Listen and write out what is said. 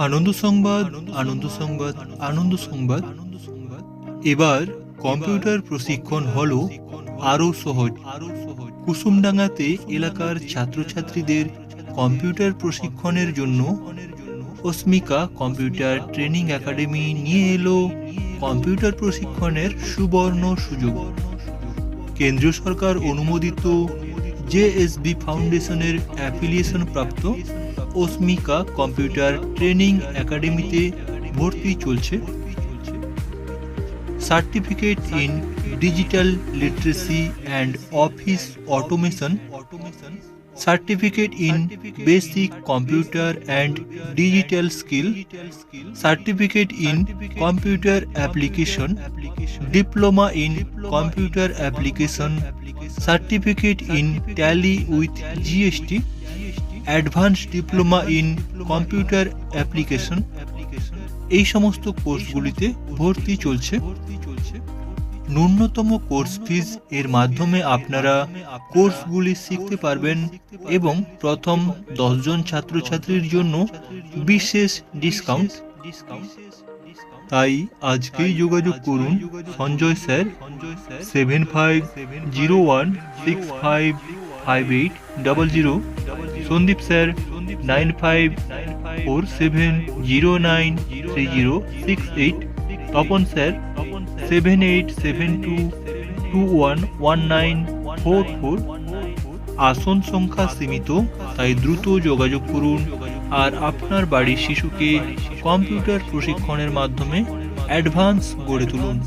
আনন্দ সংবাদ, আনন্দ সংবাদ, আনন্দ সংবাদ। এবার কম্পিউটার প্রশিক্ষণ হলো আরও সহজ। কুসুমডাঙ্গাতে এলাকার ছাত্রছাত্রীদের কম্পিউটার প্রশিক্ষণের জন্য অস্মিকা কম্পিউটার ট্রেনিং একাডেমি নিয়ে এলো কম্পিউটার প্রশিক্ষণের সুবর্ণ সুযোগ। কেন্দ্রীয় সরকার অনুমোদিত জেএসবি ফাউন্ডেশনের অ্যাফিলিয়েশন প্রাপ্ত অস্মিকা কম্পিউটার ট্রেনিং একাডেমিতে ভর্তি চলছে। Certificate in digital literacy and office automation, certificate in basic computer and digital skill, certificate in computer application, diploma in computer application, certificate in tally with GST, advance diploma in computer application, এই সমস্ত কোর্সগুলিতে ভর্তি চলছে। ন্যূনতম course fees এর মাধ্যমে আপনারা কোর্সগুলি শিখতে পারবেন এবং প্রথম 10 জন ছাত্রছাত্রীর জন্য বিশেষ ডিসকাউন্ট। তাই আজকেই যোগাযোগ করুন Sanjay sir 7501655800, Sandeep sir 9547093068, Tapan sir 7872211944। আসন সংখ্যা সীমিত, তাই দ্রুত যোগাযোগ করুন আর আপনার বাড়ির শিশুকে কম্পিউটার প্রশিক্ষণের মাধ্যমে অ্যাডভান্স গড়ে তুলুন।